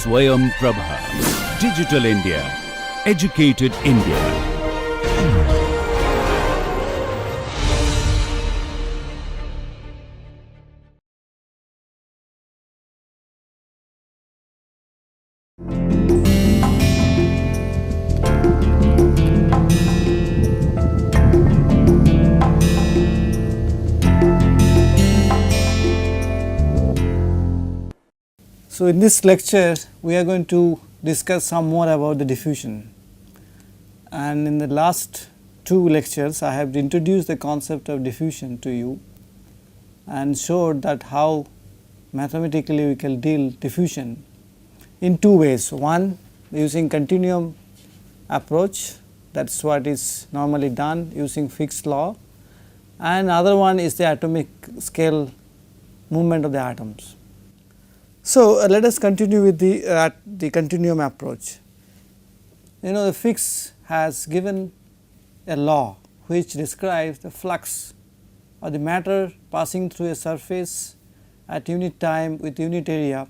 Swayam Prabha. Digital India. Educated India. So, in this lecture we are going to discuss some more about the diffusion, and in the last two lectures I have introduced the concept of diffusion to you and showed that how mathematically we can deal diffusion in two ways. One, using continuum approach, that is what is normally done using fixed law, and other one is the atomic scale movement of the atoms. So, let us continue with the continuum approach. The Fick's has given a law which describes the flux or the matter passing through a surface at unit time with unit area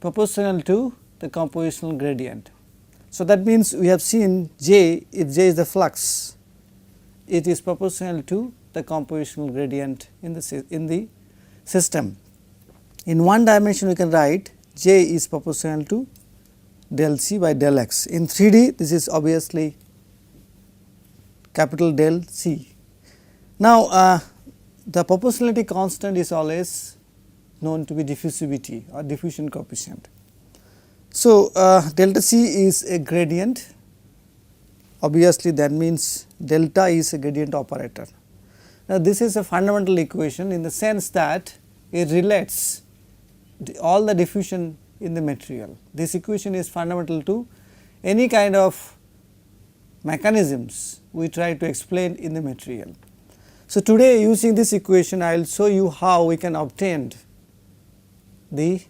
proportional to the compositional gradient. So, that means we have seen J, if J is the flux, it is proportional to the compositional gradient in the system. In one dimension we can write J is proportional to del C by del x. In 3D this is obviously capital del C. Now, the proportionality constant is always known to be diffusivity or diffusion coefficient. So, delta C is a gradient, obviously that means delta is a gradient operator. Now, this is a fundamental equation in the sense that it relates all the diffusion in the material. This equation is fundamental to any kind of mechanisms we try to explain in the material. So, today using this equation I will show you how we can obtain the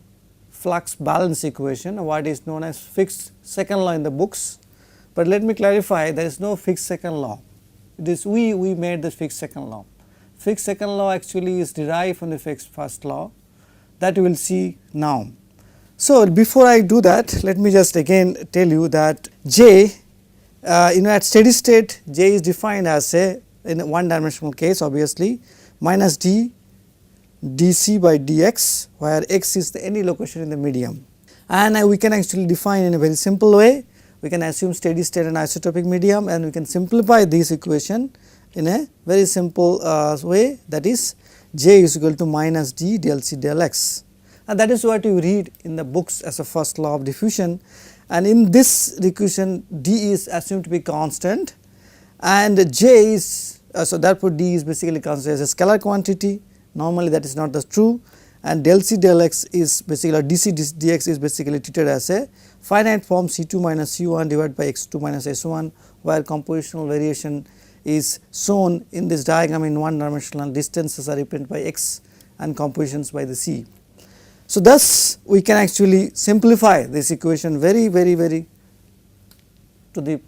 flux balance equation, what is known as fixed second law in the books, but let me clarify, there is no fixed second law. It is we made the fixed second law. Fixed second law actually is derived from the fixed first law, that we will see now. So, before I do that, let me just again tell you that J, at steady state J is defined as a, in one dimensional case obviously, minus d dc by dx, where x is any location in the medium, and we can actually define in a very simple way. We can assume steady state and isotopic medium, and we can simplify this equation in a very simple way, that is J is equal to minus d del C del x, and that is what you read in the books as a first law of diffusion. And in this equation d is assumed to be constant and J is so therefore d is basically considered as a scalar quantity. Normally that is not the true, and del C del x is basically, or dc dx is basically treated as a finite form C2 minus C1 divided by x2 minus S1, where compositional variation is shown in this diagram in one dimensional, distances are represented by x and compositions by the C. So, thus we can actually simplify this equation very to the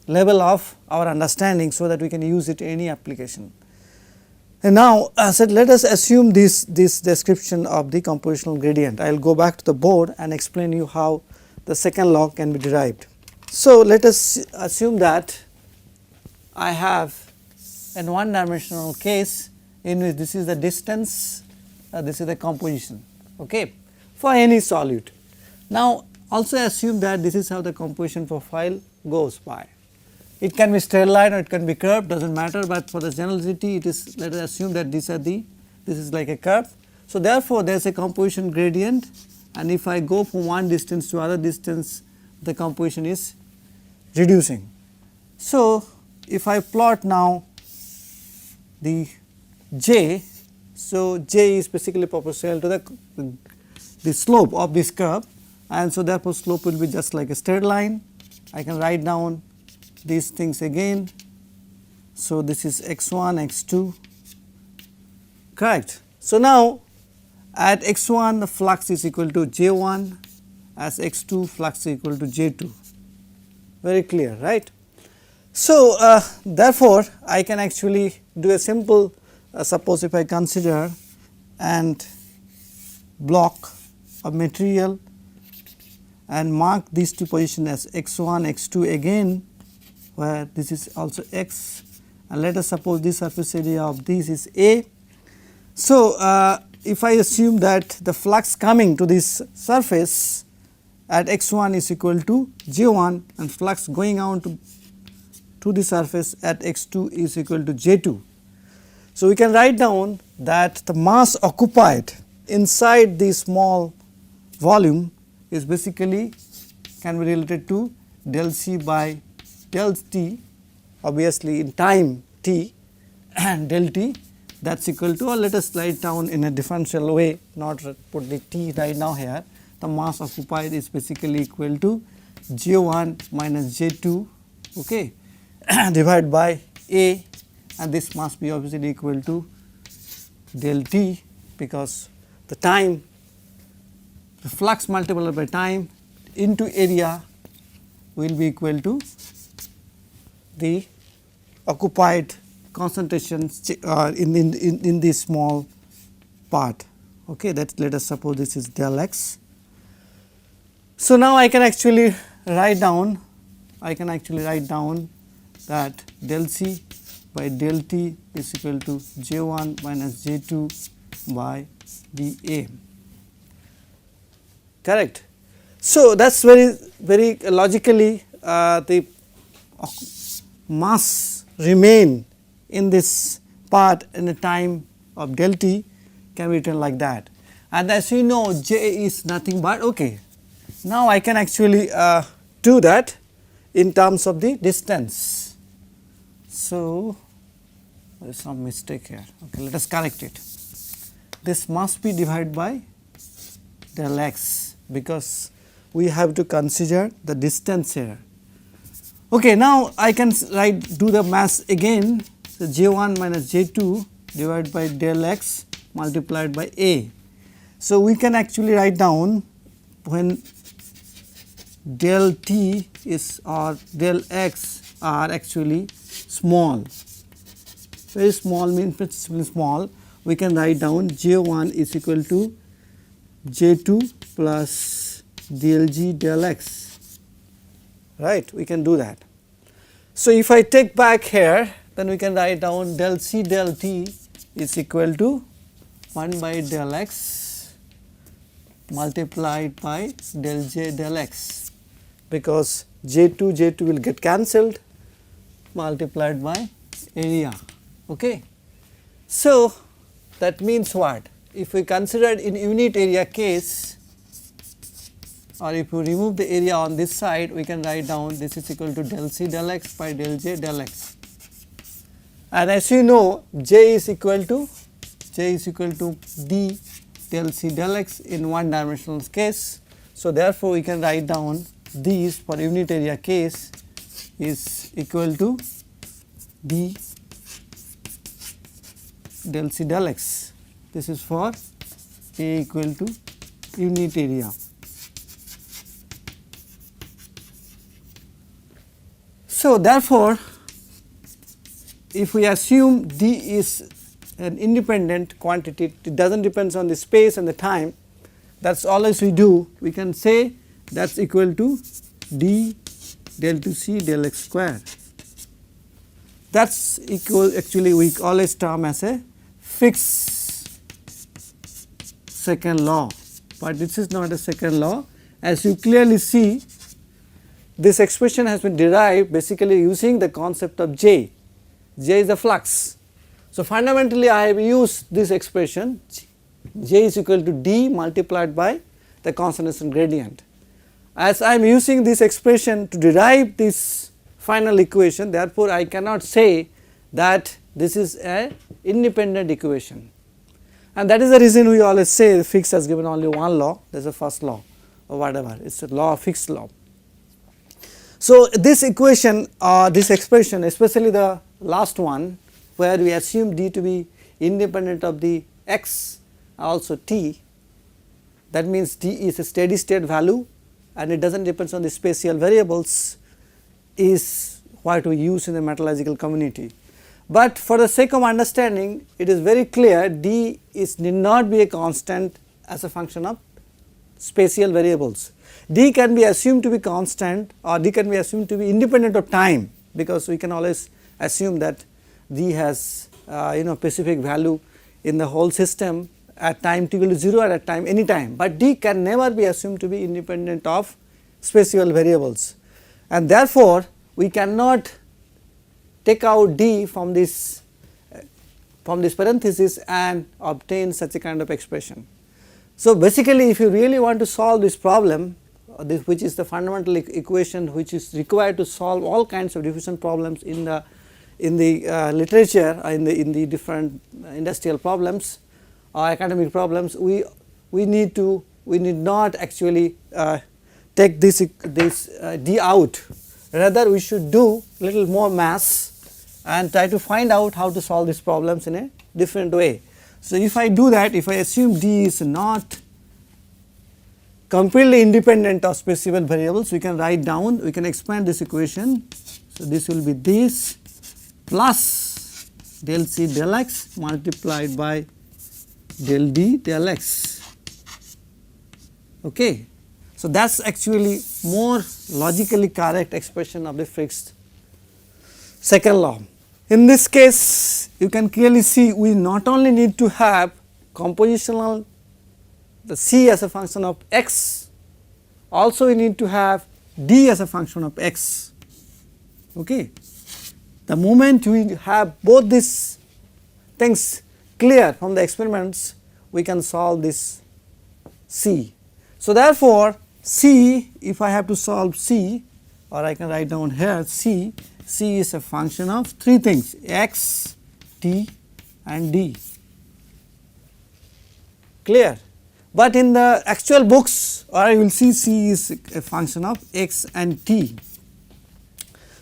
level of our understanding, so that we can use it in any application. And now, let us assume this description of the compositional gradient. I will go back to the board and explain you how the second law can be derived. So, let us assume that I have in one dimensional case in which this is the distance, this is the composition, okay, for any solute. Now, also assume that this is how the composition profile goes by. It can be straight line or it can be curved, does not matter, but for the generality it is, let us assume that this is like a curve. So, therefore, there is a composition gradient, and if I go from one distance to other distance, the composition is reducing. So, if I plot now the J, so J is basically proportional to the slope of this curve, and so therefore slope will be just like a straight line. I can write down these things again. So, this is x1, x2, correct. So, now at x1 the flux is equal to J1, as x2 flux is equal to J2, very clear, right. So, therefore, I can actually do a simple, suppose if I consider and block of material and mark these two positions as x1, x2 again, where this is also x, and let us suppose this surface area of this is A. So, if I assume that the flux coming to this surface at x1 is equal to J1 and flux going on to the surface at x2 is equal to J2. So, we can write down that the mass occupied inside the small volume is basically can be related to del C by del T, obviously in time t, and del T, that is equal to, or let us write down in a differential way, not put the T right now here. The mass occupied is basically equal to J1 minus J2, okay, divided by A, and this must be obviously equal to del T, because the time, the flux multiplied by time into area will be equal to the occupied concentration in this small part. Okay, that let us suppose this is del x. So, now I can actually write down that del C by del T is equal to J1 minus J2 by dA, correct. So, that is very logically the mass remain in this part in the time of del T can be written like that, and as you know J is nothing but, okay, now I can actually do that in terms of the distance. So, there is some mistake here, okay, let us correct it. This must be divided by del x, because we have to consider the distance here. Okay, now I can do the mass again. So, J1 minus J2 divided by del x multiplied by A. So, we can actually write down when del T is or del x are actually small, very small means principally small, we can write down J1 is equal to J2 plus del G del x, right, we can do that. So, if I take back here, then we can write down del C del T is equal to 1 by del x multiplied by del J del x, because J2 will get cancelled, multiplied by area. Okay. So, that means what? If we consider in unit area case, or if we remove the area on this side, we can write down this is equal to del C del x by del J del x. And as you know, J is equal to d del C del x in one dimensional case. So, therefore, we can write down these for unit area case is equal to d del C del x. This is for A equal to unit area. So, therefore, if we assume D is an independent quantity, it does not depend on the space and the time, that is always we do, we can say that is equal to d del 2c del x square. That is equal, actually we always term as a fixed second law, but this is not a second law. As you clearly see, this expression has been derived basically using the concept of J. J is the flux. So, fundamentally I have used this expression J is equal to d multiplied by the concentration gradient. As I am using this expression to derive this final equation, therefore, I cannot say that this is an independent equation, and that is the reason we always say the fixed has given only one law, that is the first law or whatever, it is a law, fixed law. So, this equation this expression, especially the last one where we assume d to be independent of the x also t, that means d is a steady state value and it does not depend on the spatial variables, is what we use in the metallurgical community. But for the sake of understanding, it is very clear d need not be a constant as a function of spatial variables. D can be assumed to be constant, or D can be assumed to be independent of time, because we can always assume that D has specific value in the whole system at time t equal to 0 or at time any time, but D can never be assumed to be independent of spatial variables, and therefore, we cannot take out D from this parenthesis and obtain such a kind of expression. So, basically if you really want to solve this problem, which is the fundamental equation which is required to solve all kinds of diffusion problems in the literature, in the different industrial problems or academic problems, we need not actually take this D out, rather we should do little more maths and try to find out how to solve these problems in a different way. So, if I do that, if I assume D is not completely independent of spatial variables, we can write down, we can expand this equation. So, this will be this plus del C del x multiplied by del D del x. Okay. So, that is actually more logically correct expression of the fixed second law. In this case, you can clearly see we not only need to have compositional the C as a function of x, also we need to have D as a function of x. Okay. The moment we have both these things clear from the experiments, we can solve this C. So, therefore, C, if I have to solve C, or I can write down here C is a function of three things, x, t and d. Clear? But in the actual books, or you will see C is a function of x and t.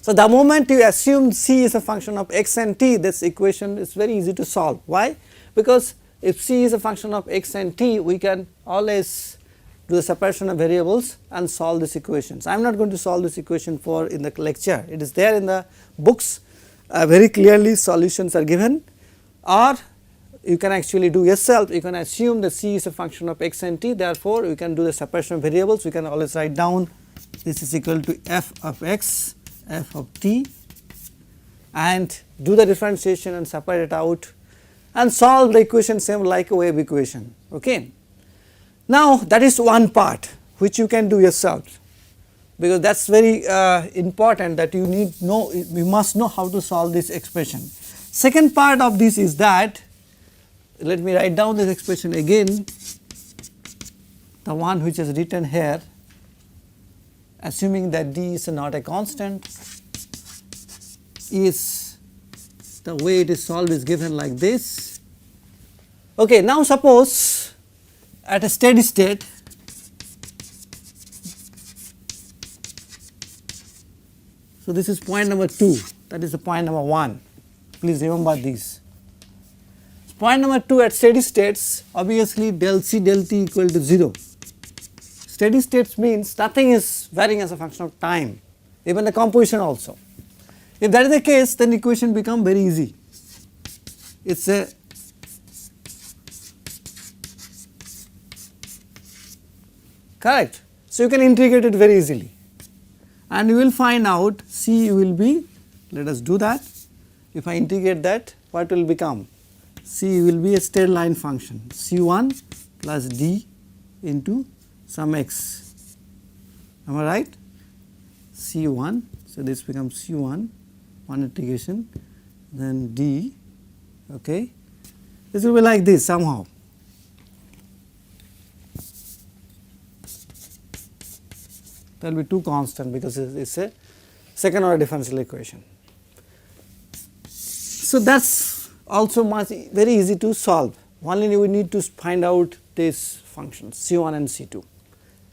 So, the moment you assume C is a function of x and t, this equation is very easy to solve. Why? Because if C is a function of x and t, we can always do the separation of variables and solve these equations. I am not going to solve this equation in the lecture, it is there in the books, very clearly solutions are given, or you can actually do yourself. You can assume that C is a function of x and t, therefore, we can do the separation of variables. We can always write down this is equal to f of x, f of t, and do the differentiation and separate it out and solve the equation same like a wave equation. Okay. Now, that is one part which you can do yourself, because that is very important, that you must know how to solve this expression. Second part of this is that, let me write down this expression again, the one which is written here, assuming that D is not a constant, is the way it is solved is given like this. Okay, now suppose at a steady state, so this is point number 2, that is the point number 1, please remember these. Point number 2, at steady states, obviously del C del t equal to 0. Steady states means nothing is varying as a function of time, even the composition also. If that is the case, then equation become very easy. It is a correct. So, you can integrate it very easily, and you will find out C will be, let us do that. If I integrate that, what will become? C will be a straight line function, C1 plus D into some x. Am I right? C1, so this becomes C1, one integration, then D, okay. This will be like this somehow. There will be two constant, because it is a second order differential equation. So, that is also very easy to solve. Only we need to find out these functions C1 and C2.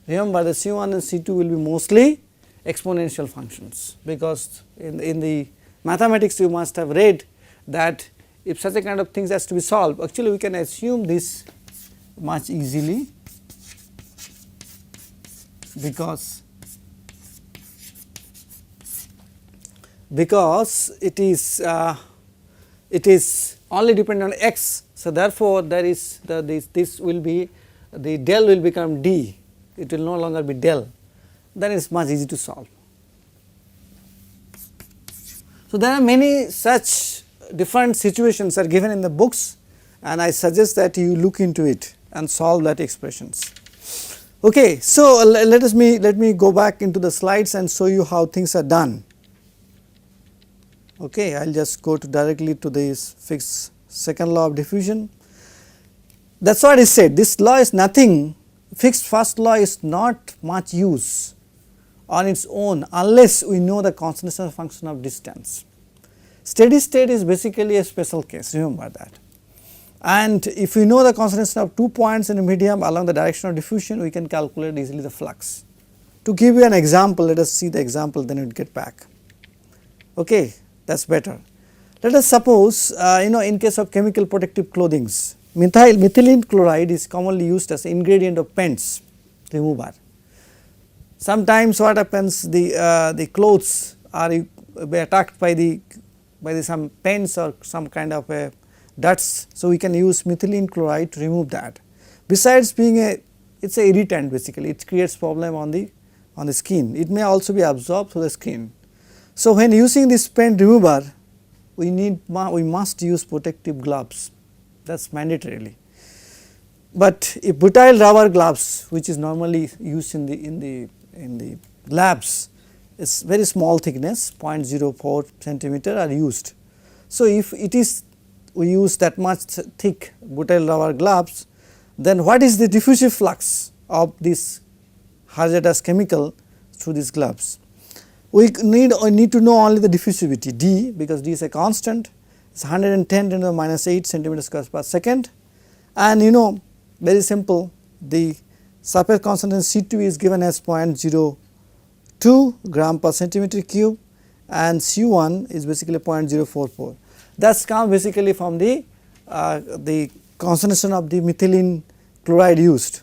Remember, the C1 and C2 will be mostly exponential functions, because in the mathematics you must have read that if such a kind of things has to be solved, actually we can assume this much easily, because it is only dependent on x. So, therefore, there is this will be, the del will become d, it will no longer be del, then it is much easy to solve. So, there are many such different situations are given in the books, and I suggest that you look into it and solve that expressions. Okay, so let me go back into the slides and show you how things are done. Okay, I will just go directly to this fixed second law of diffusion. That is what is said. This law is nothing, fixed first law is not much use on its own unless we know the consternation function of distance. Steady state is basically a special case, remember that. And if we know the concentration of 2 points in a medium along the direction of diffusion, we can calculate easily the flux. To give you an example, let us see the example, then we will get back. Okay, that is better. Let us suppose in case of chemical protective clothings, methylene chloride is commonly used as ingredient of paints remover. Sometimes what happens, the clothes are attacked by some paints or some kind of a dusts. So, we can use methylene chloride to remove that. Besides being it is a irritant basically, it creates problem on the skin. It may also be absorbed through the skin. So, when using this paint remover, we must use protective gloves, that is mandatorily. But if butyl rubber gloves, which is normally used in the labs, is very small thickness, 0.04 centimeter are used. So, if it is we use that much thick butyl rubber gloves, then what is the diffusive flux of this hazardous chemical through these gloves? We need to know only the diffusivity d, because d is a constant, it is 110 to the minus 8 centimeter square per second, and very simple, the surface concentration C2 is given as 0.02 gram per centimeter cube, and C1 is basically 0.044. That comes basically from the concentration of the methylene chloride used.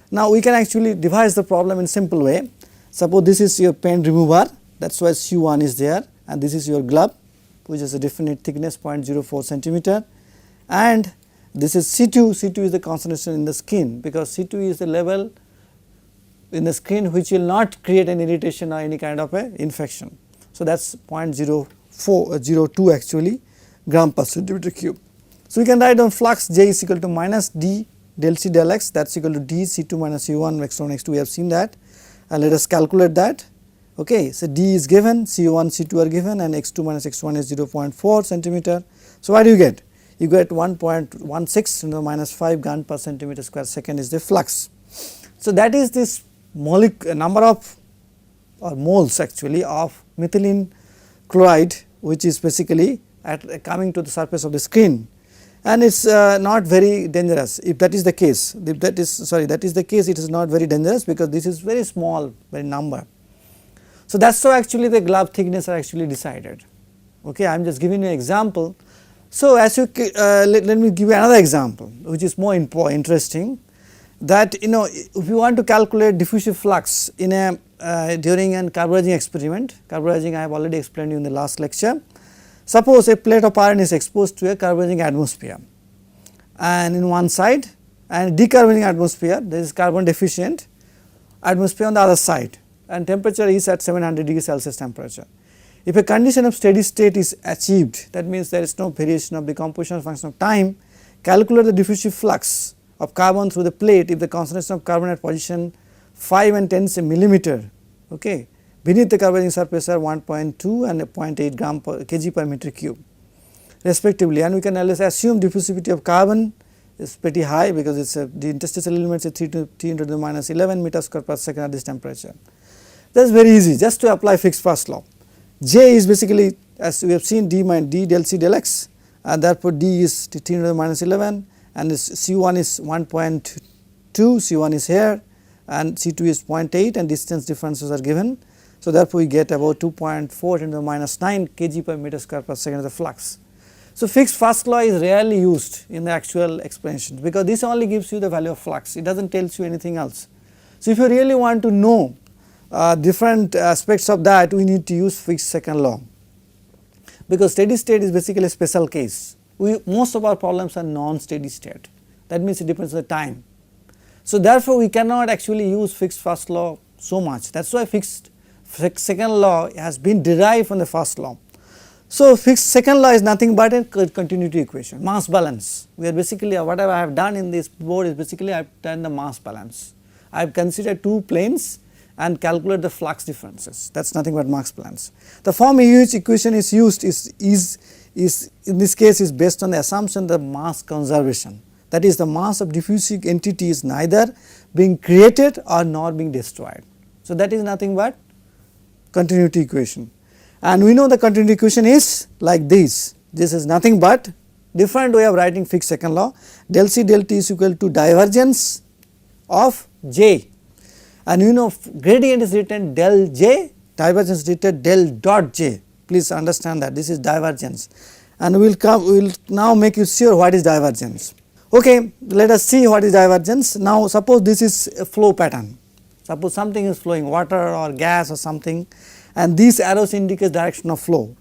Now, we can actually devise the problem in simple way. Suppose this is your paint remover, that is why C1 is there, and this is your glove, which is a definite thickness 0.04 centimeter, and this is C2. C2 is the concentration in the skin, because C2 is the level in the skin which will not create any irritation or any kind of a infection. So, that is 0.02 actually gram per centimeter cube. So, we can write down flux J is equal to minus d del C del x, that is equal to d C2 minus C1 x1 x2, we have seen that, and let us calculate that. Okay, so d is given, C1 C2 are given, and x2 minus x1 is 0.4 centimeter. So, what do you get? You get 1.16 to the minus 5 gram per centimeter square second is the flux. So, that is this number of or moles actually of methylene chloride, which is basically coming to the surface of the skin, and it is not very dangerous. If that is the case, that is the case, it is not very dangerous, because this is very small, very number. So, that is how actually the glove thickness are actually decided. Okay, I am just giving you an example. So, as you let me give you another example, which is more interesting, that if you want to calculate diffusive flux in a during an carburizing experiment. Carburizing I have already explained you in the last lecture. Suppose a plate of iron is exposed to a carburizing atmosphere, and in one side, and decarburizing atmosphere, there is carbon deficient atmosphere on the other side, and temperature is at 700 degrees Celsius temperature. If a condition of steady state is achieved, that means there is no variation of the composition function of time, calculate the diffusive flux of carbon through the plate if the concentration of carbon at position 5 and 10 millimeter, okay, beneath the carburizing surface are 1.2 and 0.8 gram per kg per meter cube respectively, and we can assume diffusivity of carbon is pretty high, because it is the interstitial elements is 3 into the minus 11 meters square per second at this temperature. That is very easy, just to apply fixed first law. J is basically, as we have seen, d del C del x, and therefore d is 3 to the minus 11, and this C1 is 1.2, C1 is here, and C2 is 0.8, and distance differences are given. So, therefore, we get about 2.4 into the minus 9 kg per meter square per second of the flux. So, fixed first law is rarely used in the actual explanations, because this only gives you the value of flux, it does not tell you anything else. So, if you really want to know different aspects of that, we need to use fixed second law, because steady state is basically a special case. Most of our problems are non-steady state, that means it depends on the time. So, therefore, we cannot actually use fixed first law so much. That is why fixed second law has been derived from the first law. So, fixed second law is nothing but a continuity equation, mass balance. We are basically, whatever I have done in this board is basically I have done the mass balance. I have considered two planes and calculate the flux differences, that is nothing but mass balance. The form in which equation is used is in this case is based on the assumption that mass conservation, that is the mass of diffusive entity is neither being created or nor being destroyed. So, that is nothing but continuity equation, and we know the continuity equation is like this. This is nothing but different way of writing fixed second law. Del C del T is equal to divergence of J, and you know gradient is written del J, divergence is written del dot J. Please understand that this is divergence, and we will now make you sure what is divergence. Okay, let us see what is divergence. Now, suppose this is a flow pattern. Suppose something is flowing, water or gas or something, and these arrows indicate direction of flow,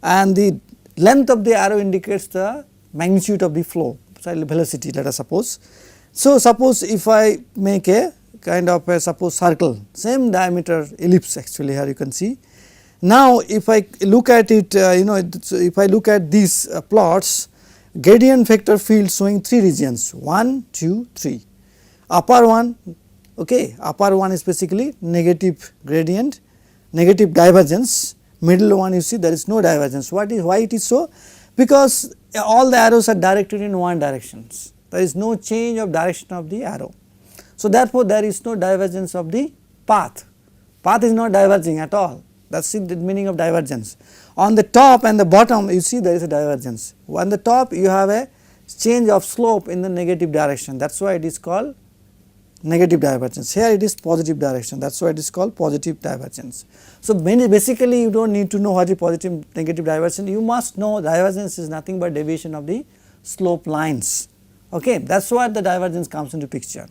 and the length of the arrow indicates the magnitude of the flow, velocity, let us suppose. So, suppose if I make a kind of a suppose circle, same diameter ellipse actually here you can see. Now, if I look at it, if I look at these plots, gradient vector field showing 3 regions 1, 2, 3. Upper one, okay, upper one is basically negative gradient, negative divergence, middle one you see there is no divergence. Why it is so? Because all the arrows are directed in one directions, there is no change of direction of the arrow. So, therefore, there is no divergence of the path is not diverging at all, that is the meaning of divergence. On the top and the bottom you see there is a divergence. On the top you have a change of slope in the negative direction, that is why it is called negative divergence. Here it is positive direction, that is why it is called positive divergence. So, basically you do not need to know what is positive negative divergence, you must know divergence is nothing but deviation of the slope lines. Okay, that is why the divergence comes into picture.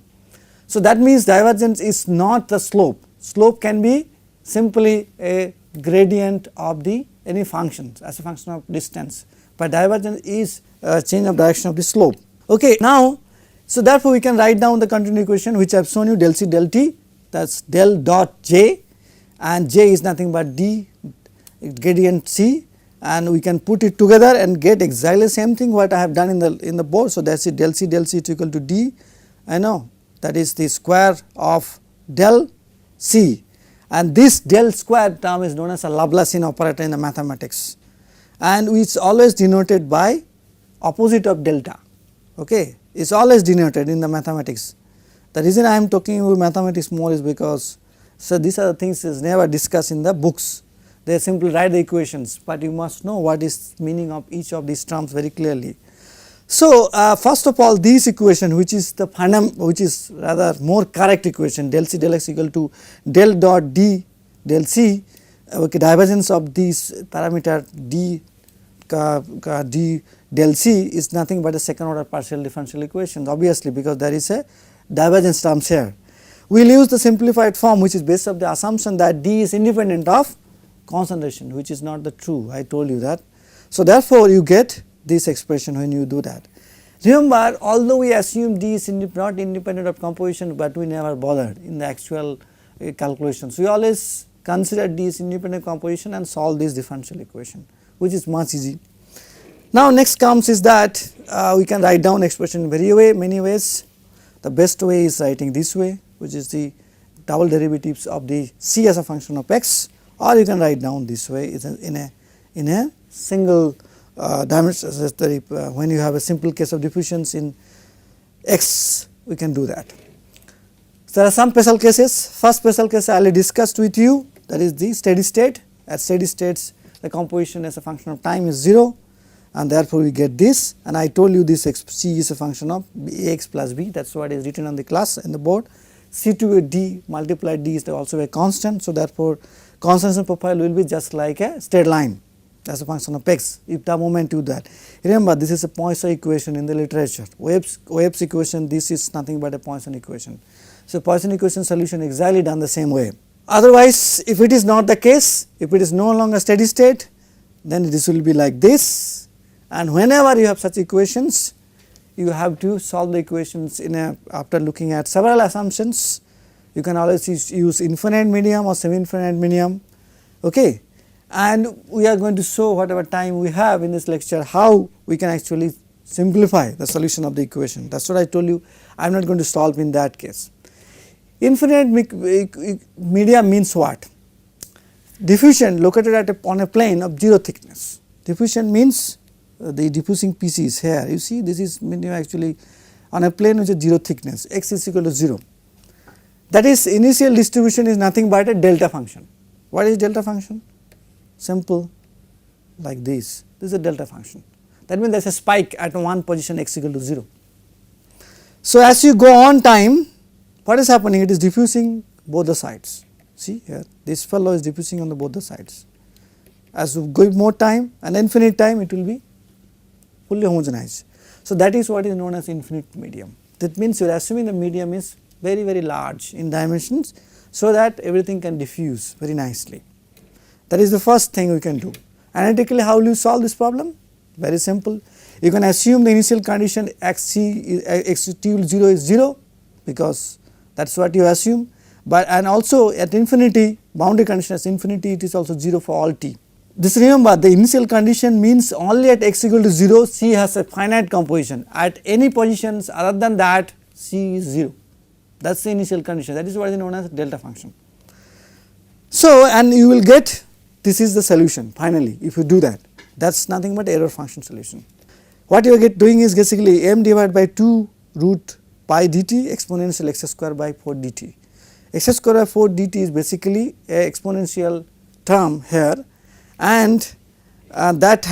So, that means divergence is not the slope, slope can be simply a gradient of the any functions as a function of distance, but divergence is a change of direction of the slope. Okay, now, so therefore, we can write down the continuity equation which I have shown you del C del T, that is del dot J, and J is nothing but D gradient C, and we can put it together and get exactly same thing what I have done in the board. So, that is del C is equal to D, I know that is the square of del C, and this del square term is known as a Laplacian operator in the mathematics, and which is always denoted by opposite of delta. Okay, it is always denoted in the mathematics. The reason I am talking about mathematics more is because, so these are the things is never discussed in the books, they simply write the equations, but you must know what is meaning of each of these terms very clearly. So, first of all this equation which is the which is rather more correct equation, del C del x equal to del dot D del C, okay, divergence of this parameter D del C is nothing but a second order partial differential equation, obviously, because there is a divergence terms here. We will use the simplified form which is based on the assumption that D is independent of concentration, which is not the true, I told you that. So, therefore, you get this expression when you do that. Remember, although we assume D is not independent of composition, but we never bothered in the actual calculations. We always consider D is independent of composition and solve this differential equation, which is much easy. Now, next comes is that we can write down expression in many ways. The best way is writing this way, which is the double derivatives of the C as a function of x, or you can write down this way in a single dimension, when you have a simple case of diffusions in x, we can do that. So, there are some special cases. First special case I already discussed with you, that is the steady state. At steady states the composition as a function of time is 0, and therefore, we get this, and I told you this C is a function of Ax plus B, that is what is written on the class in the board. C2 D multiplied D is also a constant. So, therefore, concentration profile will be just like a straight line as a function of x if the moment you do that. Remember, this is a Poisson equation in the literature, Webb's equation, this is nothing but a Poisson equation. So, Poisson equation solution exactly done the same way. Otherwise, if it is not the case, if it is no longer steady state, then this will be like this, and whenever you have such equations, you have to solve the equations after looking at several assumptions. You can always use infinite medium or semi-infinite medium. Okay. And we are going to show whatever time we have in this lecture how we can actually simplify the solution of the equation. That is what I told you. I am not going to solve in that case. Infinite medium means what? Diffusion located at on a plane of 0 thickness. Diffusion means the diffusing piece is here. You see, this is medium actually on a plane which is 0 thickness, x is equal to 0. That is, initial distribution is nothing but a delta function. What is delta function? Simple, like this. This is a delta function. That means there is a spike at one position x equal to 0. So, as you go on time, what is happening? It is diffusing both the sides. See here, this fellow is diffusing on both the sides. As you give more time and infinite time, it will be fully homogenized. So, that is what is known as infinite medium. That means you are assuming the medium is very, very large in dimensions, so that everything can diffuse very nicely. That is the first thing we can do. Analytically, how will you solve this problem? Very simple. You can assume the initial condition x t equal to 0 is 0, because that is what you assume, but and also at infinity, boundary condition as infinity, it is also 0 for all t. This, remember, the initial condition means only at x equal to 0 C has a finite composition. At any positions other than that, C is 0. That is the initial condition. That is what is known as delta function. So, and you will get, this is the solution finally if you do that. That is nothing but error function solution. What you are doing is basically m divided by 2 root pi dt exponential x square by 4 dt. X square by 4 dt is basically a exponential term here, and that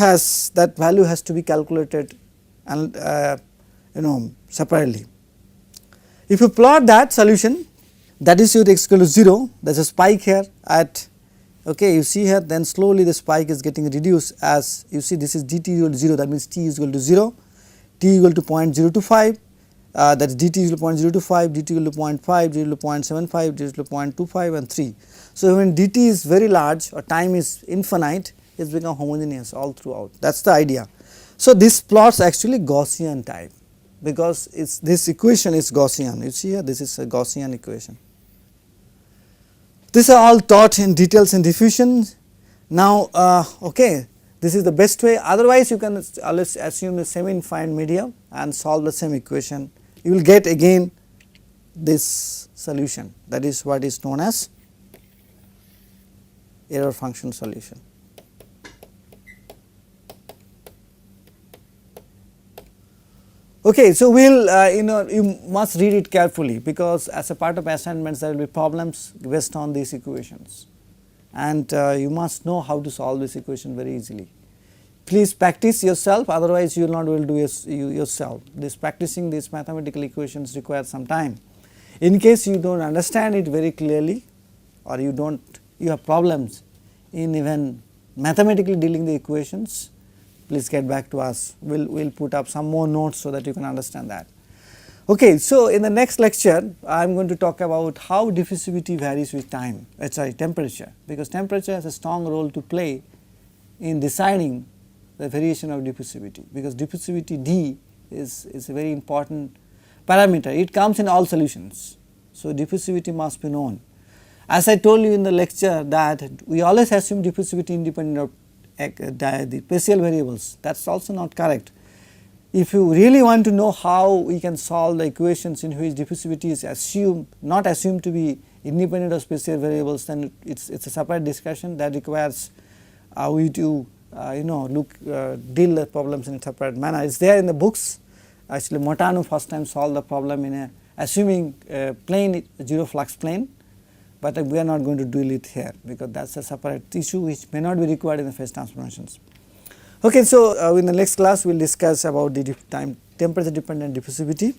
value has to be calculated and separately. If you plot that solution, that is your x equal to 0, there is a spike here at, okay, you see here, then slowly the spike is getting reduced as you see, this is dt equal to 0, that means t is equal to 0, t equal to 0.025, that is dt is equal to 0.025, dt equal to 0.5, dt equal to 0.75, dt equal to 0.25 and 3. So, when dt is very large or time is infinite, it has become homogeneous all throughout, that is the idea. So, this plots actually Gaussian type, because this equation is Gaussian. You see here, this is a Gaussian equation. These are all taught in details in diffusion. Now, okay, this is the best way. Otherwise, you can always assume a semi-infinite medium and solve the same equation. You will get again this solution. That is what is known as error function solution. Okay, so we will you must read it carefully, because as a part of assignments there will be problems based on these equations, and you must know how to solve this equation very easily. Please practice yourself, otherwise you will not be able to do yourself. Practicing these mathematical equations requires some time. In case you do not understand it very clearly, or you have problems in even mathematically dealing the equations, please get back to us. We will put up some more notes so that you can understand that. Okay, so in the next lecture, I am going to talk about how diffusivity varies with time, temperature, because temperature has a strong role to play in deciding the variation of diffusivity, because diffusivity D is a very important parameter. It comes in all solutions. So, diffusivity must be known. As I told you in the lecture that we always assume diffusivity independent of the spatial variables. That is also not correct. If you really want to know how we can solve the equations in which diffusivity is not assumed to be independent of spatial variables, then it is a separate discussion that requires we to deal the problems in a separate manner. It is there in the books. Actually, Motanu first time solved the problem in assuming a plane, zero flux plane, but we are not going to deal it here, because that is a separate issue which may not be required in the phase transformations. Okay, so in the next class we will discuss about the temperature dependent diffusivity.